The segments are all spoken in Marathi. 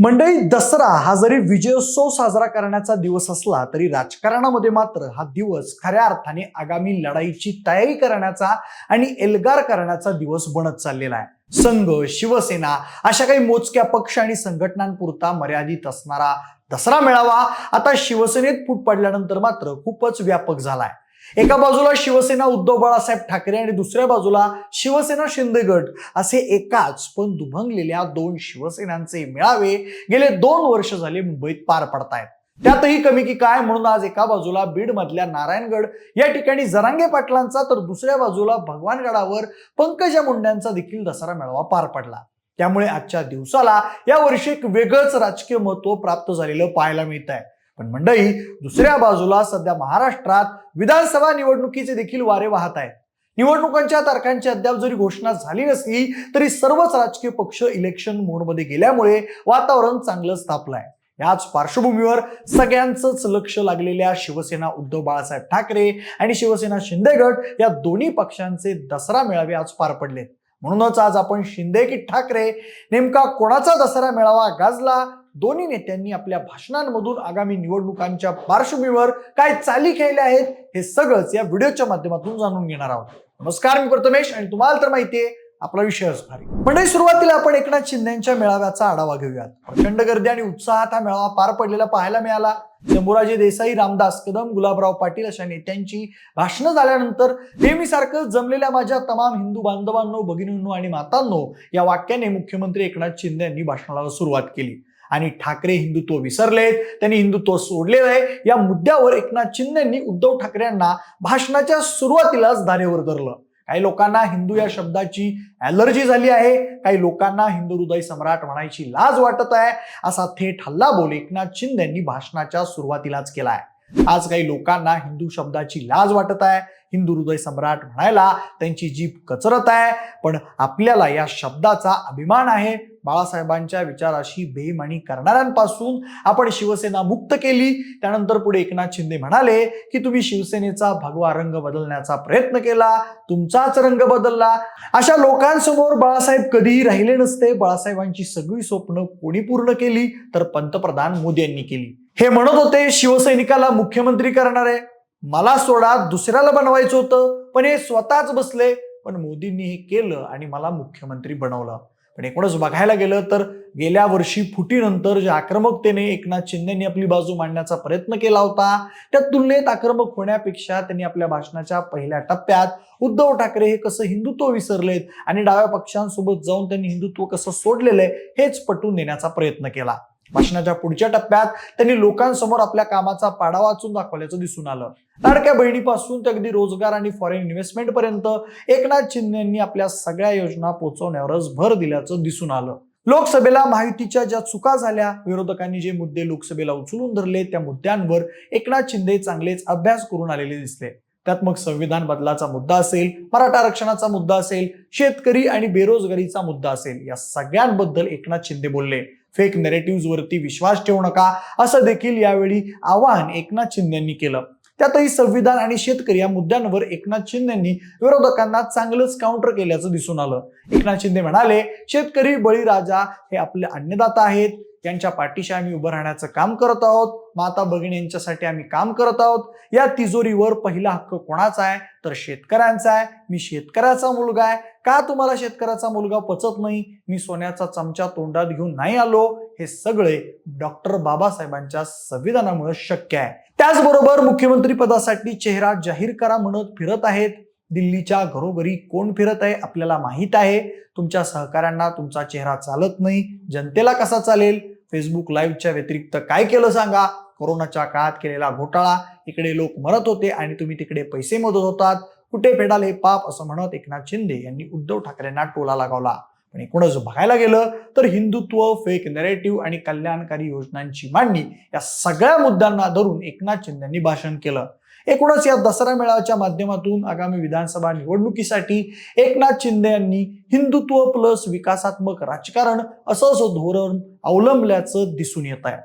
मंडळी, दसरा हा जरी विजयोत्सव साजरा करण्याचा दिवस असला तरी राजकारणामध्ये मात्र हा दिवस खऱ्या अर्थाने आगामी लढाईची तयारी करण्याचा आणि एल्गार करण्याचा दिवस बनत चाललेला आहे। संघ, शिवसेना अशा काही मोजक्या पक्ष आणि संघटनांपुरता मर्यादित असणारा दसरा मेळावा आता शिवसेनेत फूट पडल्यानंतर मात्र खूपच व्यापक झालाय। एका बाजूला शिवसेना उद्धव बाळासाहेब ठाकरे आणि दुसऱ्या बाजूला शिवसेना शिंदे गट असे एकाच पण दुभंगलेल्या दोन शिवसेनांचे मेळावे गेले 2 वर्ष झाले मुंबईत पार पडतायत। त्यातही कमी की काय म्हणून आज एका बाजूला बीड मधल्या नारायणगड या ठिकाणी जरांगे पाटलांचा तर दुसऱ्या बाजूला भगवानगडावर पंकजा मुंडेंचा देखील दसरा मेळावा पार पडला। त्यामुळे आजच्या दिवसाला या वर्षी एक वेगळंच राजकीय महत्त्व प्राप्त झालेलं पाहायला मिळत आहे। पण मंडळी, दुसऱ्या बाजूला सध्या महाराष्ट्रात विधानसभा निवडणुकीचे देखील वारे वाहत आहेत। निवडणुकांच्या तारखांची अद्याप जरी घोषणा झाली नसली तरी सर्वच राजकीय पक्ष इलेक्शन मोडमध्ये गेल्यामुळे वातावरण चांगलंच तापलंय। याच पार्श्वभूमीवर सगळ्यांचंच लक्ष लागलेल्या शिवसेना उद्धव बाळासाहेब ठाकरे आणि शिवसेना शिंदे गट या दोन्ही पक्षांचे दसरा मेळावे आज पार पडले। म्हणूनच आज आपण शिंदे की ठाकरे नेमका कोणाचा दसरा मेळावा गाजला, दोन्ही नेत्यांनी आपल्या भाषणांमधून आगामी निवडणुकांच्या पार्श्वभूमीवर काय चाली खेळल्या आहेत हे सगळंच या व्हिडिओच्या माध्यमातून जाणून घेणार आहोत। नमस्कार, मी प्रथमेश आणि तुम्हाला तर माहितीये आपला विषयच भारी। म्हणजे सुरुवातीला आपण एकनाथ शिंदेच्या मेळाव्याचा आढावा घेऊयात। प्रचंड गर्दी आणि उत्साहात हा मेळावा पार पडलेला पाहायला मिळाला। शंभूराजे देसाई, रामदास कदम, गुलाबराव पाटील अशा नेत्यांची भाषणं झाल्यानंतर नेहमीसारखं जमलेल्या माझ्या तमाम हिंदू बांधवांनो, भगिनींनो आणि मातांनो या वाक्याने मुख्यमंत्री एकनाथ शिंदे यांनी भाषणाला सुरुवात केली। आणि ठाकरे हिंदुत्व विसरलेत, त्यांनी हिंदुत्व सोडलेलं आहे या मुद्द्यावर एकनाथ शिंदे यांनी उद्धव ठाकरे यांना भाषणाच्या सुरुवातीलाच धारेवर धरलं। काही लोकांना हिंदू या शब्दाची ॲलर्जी झाली आहे, काही लोकांना हिंदू हृदय सम्राट म्हणायची लाज वाटत आहे, असा थेट हल्लाबोल एकनाथ शिंदे यांनी भाषणाच्या सुरुवातीलाच केलाय। आज काही लोकांना हिंदू शब्दाची लाज वाटत आहे, हिंदू हृदय सम्राट म्हणायला त्यांची जीभ कचरत आहे, पण आपल्याला या शब्दाचा अभिमान आहे। बाळासाहेबांच्या विचाराशी बेईमानी करणाऱ्यांपासून आपण शिवसेना मुक्त केली। त्यानंतर पुढे एकनाथ शिंदे म्हणाले की तुम्ही शिवसेनेचा भगवा रंग बदलण्याचा प्रयत्न केला, तुमचाच रंग बदलला। अशा लोकांसमोर बाळासाहेब कधीही राहिले नसते। बाळासाहेबांची सगळी स्वप्न कोणी पूर्ण केली तर पंतप्रधान मोदी यांनी केली। हे म्हणत होते शिवसैनिकाला मुख्यमंत्री करणार आहे, मला सोडा दुसऱ्याला बनवायचं होतं, पण हे स्वतःच बसले, पण मोदींनी हे केलं आणि मला मुख्यमंत्री बनवलं। पण एकूणच बघायला गेलं तर गेल्या वर्षी फुटीनंतर ज्या आक्रमकतेने एकनाथ शिंदेंनी आपली बाजू मांडण्याचा प्रयत्न केला होता त्या तुलनेत आक्रमक होण्यापेक्षा त्यांनी आपल्या भाषणाच्या पहिल्या टप्प्यात उद्धव ठाकरे हे कसं हिंदुत्व विसरलेत आणि डाव्या पक्षांसोबत जाऊन त्यांनी हिंदुत्व कसं सोडलेलं आहे हेच पटवून देण्याचा प्रयत्न केला। भाषणाच्या पुढच्या टप्प्यात त्यांनी लोकांसमोर आपल्या कामाचा पाडा वाचून दाखवल्याचं दिसून आलं। लाडक्या बहिणीपासून ते अगदी रोजगार आणि फॉरेन इन्व्हेस्टमेंट पर्यंत एकनाथ शिंदे यांनी आपल्या सगळ्या योजना पोहोचवण्यावरच भर दिल्याचं दिसून आलं। लोकसभेला महायुतीच्या ज्या चुका झाल्या, विरोधकांनी जे मुद्दे लोकसभेला उचलून धरले त्या मुद्द्यांवर एकनाथ शिंदे चांगलेच अभ्यास करून आलेले दिसले। त्यात मग संविधान बदलाचा मुद्दा असेल, मराठा आरक्षणाचा मुद्दा असेल, शेतकरी आणि बेरोजगारीचा मुद्दा असेल, या सगळ्यांबद्दल एकनाथ शिंदे बोलले। फेक नॅरेटिव्ह वरती विश्वास ठेवू नका असं देखील यावेळी आवाहन एकनाथ शिंदे यांनी केलं। त्यातही संविधान आणि शेतकरी या मुद्द्यांवर एकनाथ शिंदे यांनी विरोधकांना चांगलंच काउंटर केल्याचं दिसून आलं। एकनाथ शिंदे म्हणाले, शेतकरी बळीराजा हे आपले अन्नदाता आहेत, त्यांच्या पाठीशी आम्ही उभं राहण्याचं काम करत आहोत, माता भगिनी यांच्यासाठी आम्ही काम करत आहोत। या तिजोरीवर पहिला हक्क कोणाचा आहे तर शेतकऱ्यांचा आहे। मी शेतकऱ्याचा मुलगा आहे, का तुम्हाला शेतकऱ्याचा मुलगा पचत नाही? मी सोन्याचा चमचा तोंडात घेऊन नाही आलो, हे सगळे डॉक्टर बाबासाहेबांच्या संविधानामुळे शक्य आहे। त्याचबरोबर मुख्यमंत्री पदासाठी चेहरा जाहीर करा म्हणत फिरत आहेत। दिल्लीच्या घरोघरी कोण फिरत आहे आपल्याला माहित आहे। तुमच्या सहकाऱ्यांना तुमचा चेहरा चालत नाही, जनतेला कसा चालेल? फेसबुक लाईव्हच्या व्यतिरिक्त काय केलं सांगा? कोरोनाच्या काळात केलेला घोटाळा, इकडे लोक मरत होते आणि तुम्ही तिकडे पैसे मोजत होतात, कुठे फेडाल हे पाप असं म्हणत एकनाथ शिंदे यांनी उद्धव ठाकरेंना टोला लगावला। पण एकूणच बघायला गेलं तर हिंदुत्व, फेक नॅरेटिव्ह आणि कल्याणकारी योजनांची मांडणी या सगळ्या मुद्द्यांना धरून एकनाथ शिंदे यांनी भाषण केलं। एकूणच या दसरा मेळाव्याच्या माध्यमातून आगामी विधानसभा निवडणुकीसाठी एकनाथ शिंदे यांनी हिंदुत्व प्लस विकासात्मक राजकारण असंच धोरण अवलंबल्याचं दिसून येत आहे।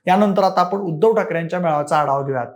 यानंतर आता आपण उद्धव ठाकरेंच्या मेळाव्याचा आढावा घेऊयात।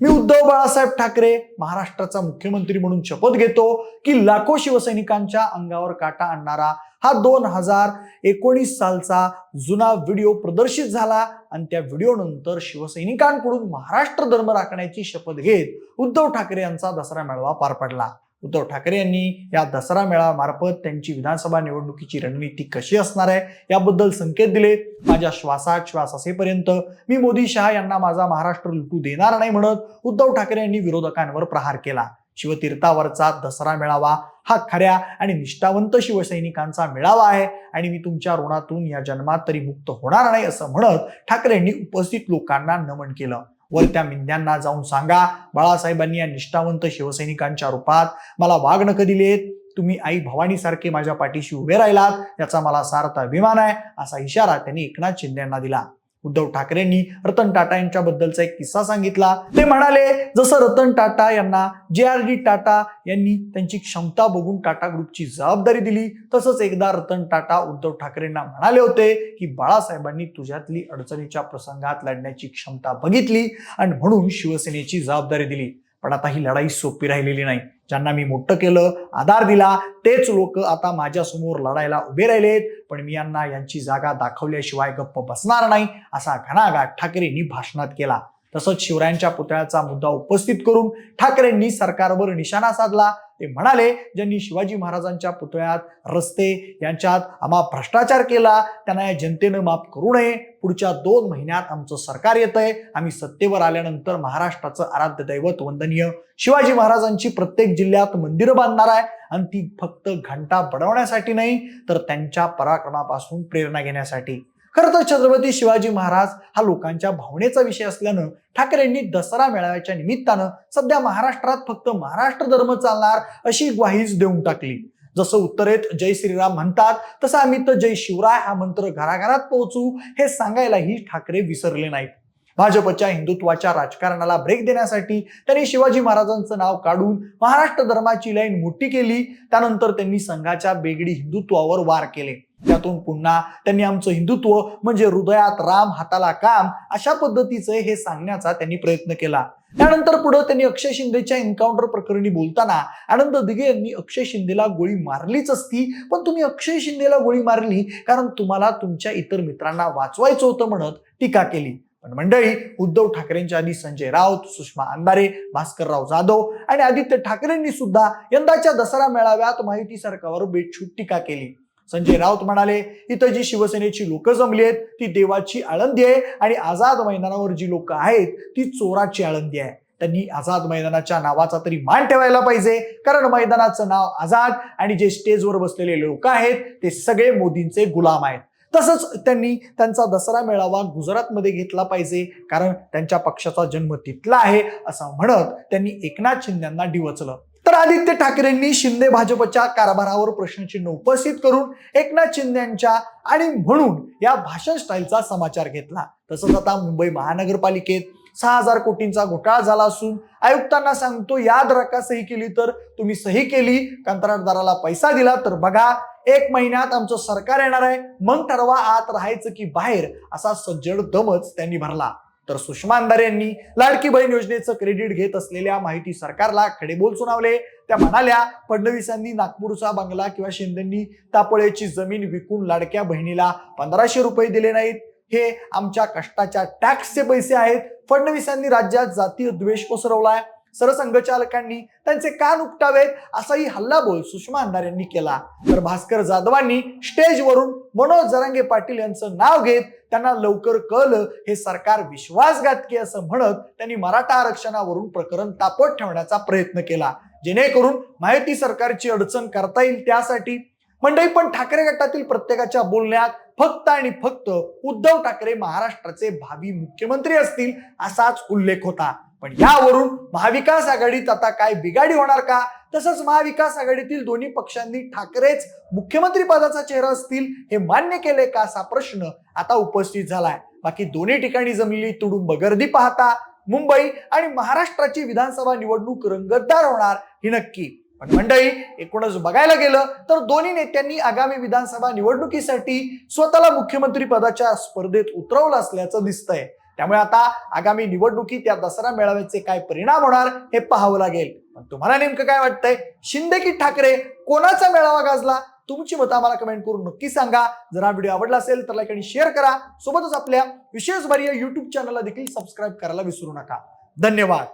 मी उद्धव बाळासाहेब ठाकरे महाराष्ट्राचा मुख्यमंत्री म्हणून शपथ घेतो की लाखो शिवसैनिकांच्या अंगावर काटा आणणारा हा 2019 सालचा जुना व्हिडिओ प्रदर्शित झाला आणि त्या व्हिडिओ नंतर शिवसैनिकांकडून महाराष्ट्र धर्म राखण्याची शपथ घेत उद्धव ठाकरे यांचा दसरा मेळावा पार पडला. उद्धव ठाकरे यांनी या दसरा मेळाव्यामार्फत त्यांची विधानसभा निवडणुकीची रणनीती कशी असणार आहे याबद्दल संकेत दिले. माझ्या श्वासात श्वास असेपर्यंत मी मोदी शहा यांना माझा महाराष्ट्र लुटू देणार नाही म्हणत उद्धव ठाकरे यांनी विरोधकांवर प्रहार केला. शिवतीर्थावरचा दसरा मेळावा हा खऱ्या आणि निष्ठावंत शिवसैनिकांचा मेळावा आहे आणि मी तुमच्या ऋणातून या जन्मात तरी मुक्त होणार नाही असं म्हणत ठाकरे यांनी उपस्थित लोकांना नमन केलं. वर त्या मिंद्यांना जाऊन सांगा, बाळासाहेबांनी या निष्ठावंत शिवसैनिकांच्या रूपात मला वाघनख दिलेत. तुम्ही आई भवानी सारखे माझ्या पाठीशी उभे राहिलात याचा मला सार्थ अभिमान आहे असा इशारा त्यांनी एकनाथ शिंदे यांना दिला. उद्धव ठाकरेंनी रतन टाटा यांच्याबद्दलचा एक किस्सा सांगितला. ते म्हणाले, जसं रतन टाटा यांना JRD टाटा यांनी त्यांची क्षमता बघून टाटा ग्रुपची जबाबदारी दिली तसंच एकदा रतन टाटा उद्धव ठाकरेंना म्हणाले होते की बाळासाहेबांनी तुझ्यातली अडचणीच्या प्रसंगात लढण्याची क्षमता बघितली आणि म्हणून शिवसेनेची जबाबदारी दिली. पण आता ही लढाई सोपी राहिलेली नाही. ज्यांना मी मोठं केलं, आधार दिला, तेच लोक आता माझ्या समोर लढायला उभे राहिलेत. पण मी यांना यांची जागा दाखवल्याशिवाय गप्प बसणार नाही असा घणाघात ठाकरेंनी भाषणात केला. तसंच शिवरायांच्या पुतळ्याचा मुद्दा उपस्थित करून ठाकरेंनी सरकारवर निशाणा साधला. ते म्हणाले, ज्यांनी शिवाजी महाराजांच्या पुतळ्यात, रस्ते यांच्यात आम्हा भ्रष्टाचार केला त्यांना या जनतेनं माफ करू नये. पुढच्या 2 महिन्यात आमचं सरकार येतंय. आम्ही सत्तेवर आल्यानंतर महाराष्ट्राचं आराध्य दैवत वंदनीय शिवाजी महाराजांची प्रत्येक जिल्ह्यात मंदिरं बांधणार आहे आणि ती फक्त घंटा बडवण्यासाठी नाही तर त्यांच्या पराक्रमापासून प्रेरणा घेण्यासाठी. खरं तर छत्रपती शिवाजी महाराज हा लोकांच्या भावनेचा विषय असल्यानं ठाकरेंनी दसरा मेळाव्याच्या निमित्तानं सध्या महाराष्ट्रात फक्त महाराष्ट्र धर्म चालणार अशी ग्वाहीच देऊन टाकली. जसं उत्तरेत जय श्रीराम म्हणतात तसं आम्ही तर जय शिवराय हा मंत्र घराघरात पोहोचू हे सांगायलाही ठाकरे विसरले नाहीत. भाजपच्या हिंदुत्वाच्या राजकारणाला ब्रेक देण्यासाठी त्यांनी शिवाजी महाराजांचं नाव काढून महाराष्ट्र धर्माची लाईन मोठी केली. त्यानंतर त्यांनी संघाच्या बेगडी हिंदुत्वावर वार केले. त्यातून पुन्हा त्यांनी आमचं हिंदुत्व म्हणजे हृदयात राम हाताला काम अशा पद्धतीचं हे सांगण्याचा त्यांनी प्रयत्न केला. त्यानंतर पुढे त्यांनी अक्षय शिंदेच्या एन्काउंटर प्रकरणी बोलताना आनंद दिघे यांनी अक्षय शिंदेला गोळी मारलीच असती पण तुम्ही अक्षय शिंदेला गोळी मारली कारण तुम्हाला तुमच्या इतर मित्रांना वाचवायचं होतं म्हणत टीका केली. पण मंडळी, उद्धव ठाकरेंच्या आधी संजय राऊत, सुषमा अंधारे, भास्करराव जाधव आणि आदित्य ठाकरेंनी सुद्धा यंदाच्या दसरा मेळाव्यात महायुती सरकारवर बेछूट टीका केली. संजय राऊत म्हणाले, इथं जी शिवसेनेची लोक जमली आहेत ती देवाची आळंदी आहे आणि आझाद मैदानावर जी लोक आहेत ती चोराची आळंदी आहे. त्यांनी आझाद मैदानाच्या नावाचा तरी मान ठेवायला पाहिजे कारण मैदानाचं नाव आझाद आणि जे स्टेजवर बसलेले लोक आहेत ते सगळे मोदींचे गुलाम आहेत. तसंच त्यांनी त्यांचा दसरा मेळावा गुजरातमध्ये घेतला पाहिजे कारण त्यांच्या पक्षाचा जन्म तिथला आहे असं म्हणत त्यांनी एकनाथ शिंदेंना डिवचलं. तर आदित्य ठाकरेंनी शिंदे भाजपच्या कारभारावर प्रश्नचिन्ह उपस्थित करून एकनाथ शिंदेंच्या आणि म्हणून या भाषण स्टाईलचा समाचार घेतला. तसंच आता मुंबई महानगरपालिकेत 6,000 कोटींचा घोटाळा झाला असून आयुक्तांना सांगतो याद राखा, सही केली तर तुम्ही सही केली, कंत्राटदाराला पैसा दिला तर बघा 1 महिन्यात आमचं सरकार येणार आहे, मग ठरवा आत राहायचं की बाहेर असा सज्जड दमच त्यांनी भरला. तर सुषमा अंधारे यांनी लाडकी बहीण योजनेचं क्रेडिट घेत असलेल्या माहिती सरकारला खडेबोल सुनावले. त्या म्हणाल्या, फडणवीसांनी नागपूरचा बंगला किंवा शिंदेंनी तापोळ्याची जमीन विकून लाडक्या बहिणीला 1,500 रुपये दिले नाहीत. हे आमच्या कष्टाच्या टॅक्सचे पैसे आहेत. फडणवीसांनी राज्यात जातीय द्वेष पसरवलाय. सरसंघचालकांनी त्यांचे कान उपटावेत असाही हल्लाबोल सुषमा अंधारे यांनी केला. तर भास्कर जाधवांनी स्टेजवरून मनोज जरांगे पाटील यांचं नाव घेत त्यांना लवकर कळलं हे सरकार विश्वासघातकी असं म्हणत त्यांनी मराठा आरक्षणावरून प्रकरण तापत ठेवण्याचा प्रयत्न केला जेणेकरून महायुती सरकारची अडचण करता येईल त्यासाठी. मंडळी, पण ठाकरे गटातील प्रत्येकाच्या बोलण्यात फक्त आणि फक्त उद्धव ठाकरे महाराष्ट्राचे भावी मुख्यमंत्री असतील असाच उल्लेख होता. पण यावरून महाविकास आघाडीत आता काय बिघाडी होणार का? तसंच महाविकास आघाडीतील दोन्ही पक्षांनी ठाकरेच मुख्यमंत्री पदाचा चेहरा असतील हे मान्य केले का असा प्रश्न आता उपस्थित झालाय. बाकी दोन्ही ठिकाणी जमलेली तुडुंब गर्दी पाहता मुंबई आणि महाराष्ट्राची विधानसभा निवडणूक रंगतदार होणार ही नक्की. पण मंडळी, एकूणच बघायला गेलं तर दोन्ही नेत्यांनी आगामी विधानसभा निवडणुकीसाठी स्वतःला मुख्यमंत्री पदाच्या स्पर्धेत उतरवलं असल्याचं दिसतंय. त्यामुळे आता आगामी निवडणुकीत या दसरा मेळाव्याचे काय परिणाम होणार हे पाहावं लागेल. पण तुम्हाला नेमकं काय वाटतंय? शिंदे की ठाकरे कोणाचा मेळावा गाजला? तुमची मतं आम्हाला कमेंट करून नक्की सांगा. जर हा व्हिडिओ आवडला असेल तर लाईक आणि शेअर करा. सोबतच आपल्या विशेष बारी या युट्यूब चॅनलला देखील सबस्क्राईब करायला विसरू नका. धन्यवाद.